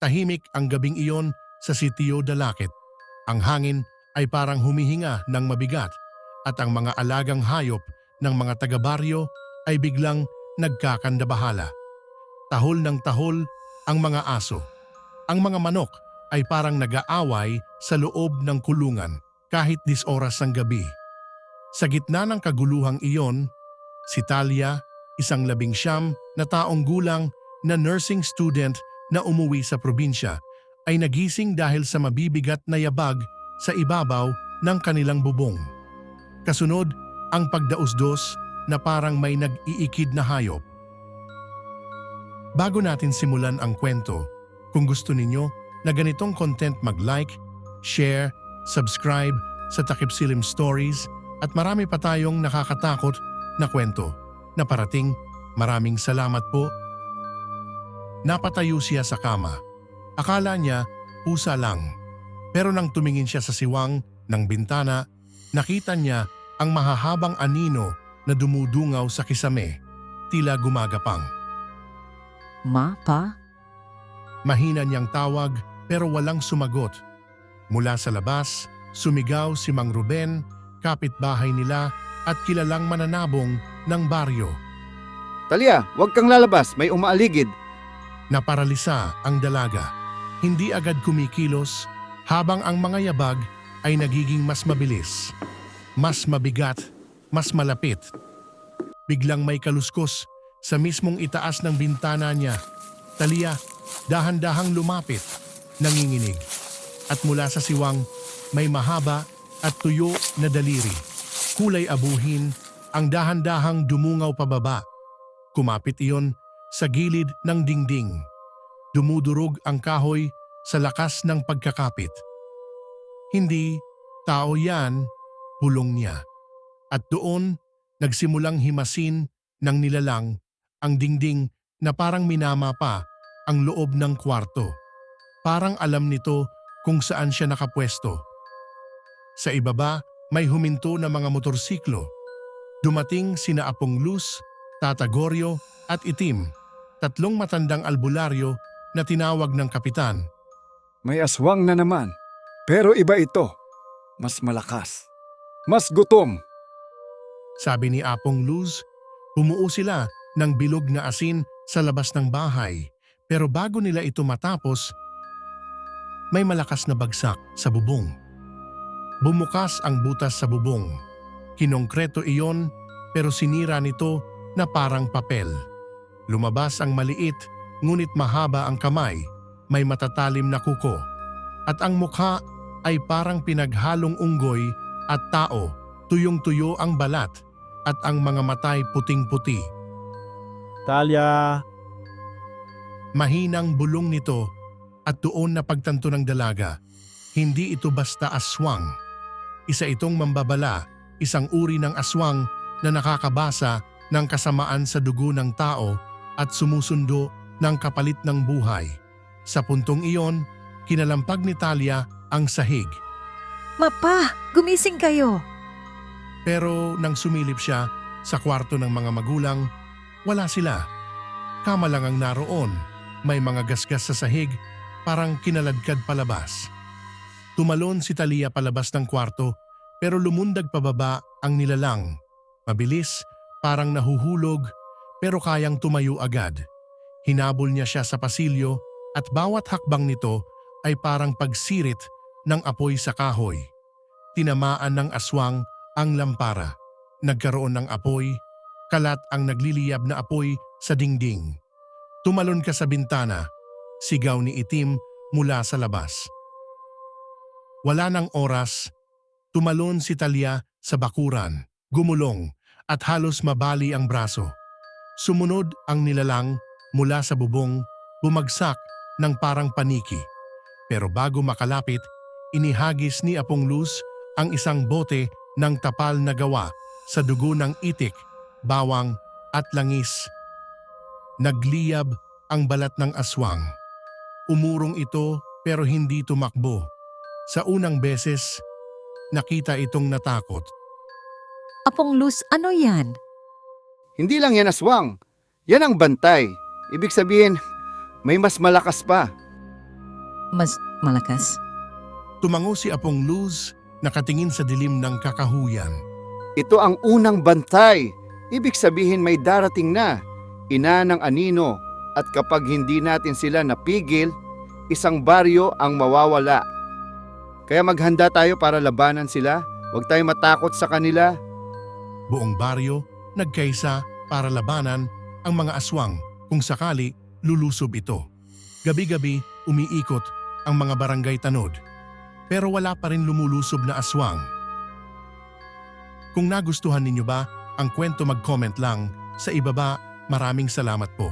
Tahimik ang gabing iyon sa sitio Dalakit. Ang hangin ay parang humihinga ng mabigat at ang mga alagang hayop ng mga taga-baryo ay biglang nagkakandabahala. Tahol ng tahol ang mga aso. Ang mga manok ay parang nag-aaway sa loob ng kulungan kahit 10 oras ng gabi. Sa gitna ng kaguluhang iyon, si Talia, isang 19 na taong gulang na nursing student na umuwi sa probinsya, ay nagising dahil sa mabibigat na yabag sa ibabaw ng kanilang bubong. Kasunod, ang pagdausdos na parang may nag-iikid na hayop. Bago natin simulan ang kwento, kung gusto ninyo na ganitong content mag-like, share, subscribe sa Takip Silim Stories at marami pa tayong nakakatakot na kwento na parating. Maraming salamat po. Napatayo siya sa kama. Akala niya pusa lang. Pero nang tumingin siya sa siwang ng bintana, nakita niya ang mahahabang anino na dumudungaw sa kisame, tila gumagapang. Ma, pa? Mahina niyang tawag pero walang sumagot. Mula sa labas, sumigaw si Mang Ruben, kapitbahay nila at kilalang mananabong ng baryo. Talia, huwag kang lalabas, may umaaligid. Naparalisa ang dalaga. Hindi agad kumikilos habang ang mga yabag ay nagiging mas mabilis, mas mabigat, mas malapit. Biglang may kaluskos sa mismong itaas ng bintana niya. Talia, dahan-dahang lumapit, nanginginig. At mula sa siwang, may mahaba at tuyo na daliri. Kulay abuhin, ang dahan-dahang dumungaw pababa. Kumapit iyon sa gilid ng dingding. Dumudurog ang kahoy sa lakas ng pagkakapit. Hindi tao yan, bulong niya. At doon, nagsimulang himasin ng nilalang ang dingding na parang minama pa ang loob ng kwarto. Parang alam nito kung saan siya nakapwesto. Sa ibaba, may huminto na mga motorsiklo. Dumating sina Apong Luz, Tata Goryo at Itim, 3 matandang albularyo na tinawag ng kapitan. May aswang na naman, pero iba ito. Mas malakas. Mas gutom. Sabi ni Apong Luz, bumuo sila ng bilog na asin sa labas ng bahay. Pero bago nila ito matapos, may malakas na bagsak sa bubong. Bumukas ang butas sa bubong. Kinongkreto iyon pero sinira nito na parang papel. Lumabas ang maliit ngunit mahaba ang kamay, may matatalim na kuko. At ang mukha ay parang pinaghalong unggoy at tao, tuyong-tuyo ang balat at ang mga matay puting-puti. Talia, Mahinang bulong nito at doon na pagtanto ng dalaga. Hindi ito basta aswang. Isa itong mambabala, isang uri ng aswang na nakakabasa ng kasamaan sa dugo ng tao at sumusundo ng kapalit ng buhay. Sa puntong iyon, kinalampag ni Talia ang sahig. Mapa, gumising kayo. Pero nang sumilip siya sa kwarto ng mga magulang, wala sila. Kama lang ang naroon, may mga gasgas sa sahig, parang kinaladkad palabas. Tumalon si Talia palabas ng kwarto pero lumundag pababa ang nilalang. Mabilis, parang nahuhulog pero kayang tumayo agad. Hinabol niya siya sa pasilyo at bawat hakbang nito ay parang pagsirit ng apoy sa kahoy. Tinamaan ng aswang ang lampara. Nagkaroon ng apoy, kalat ang nagliliyab na apoy sa dingding. Tumalon ka sa bintana, sigaw ni Itim mula sa labas. Wala nang oras, tumalon si Talia sa bakuran, gumulong at halos mabali ang braso. Sumunod ang nilalang mula sa bubong, bumagsak ng parang paniki. Pero bago makalapit, inihagis ni Apong Luz ang isang bote ng tapal na gawa sa dugo ng itik, bawang at langis. Nagliyab ang balat ng aswang. Umurong ito pero hindi tumakbo. Sa unang beses, nakita itong natakot. Apong Luz, ano yan? Hindi lang yan aswang. Yan ang bantay. Ibig sabihin, may mas malakas pa. Mas malakas? Tumango si Apong Luz, nakatingin sa dilim ng kakahuyan. Ito ang unang bantay. Ibig sabihin may darating na. Ina ng anino. At kapag hindi natin sila napigil, isang baryo ang mawawala. Kaya maghanda tayo para labanan sila. Huwag tayong matakot sa kanila. Buong baryo, nagkaisa para labanan ang mga aswang kung sakali lulusob ito. Gabi-gabi, umiikot ang mga barangay tanod. Pero wala pa rin lumulusob na aswang. Kung nagustuhan ninyo ba ang kwento, mag-comment lang sa ibaba. Maraming salamat po.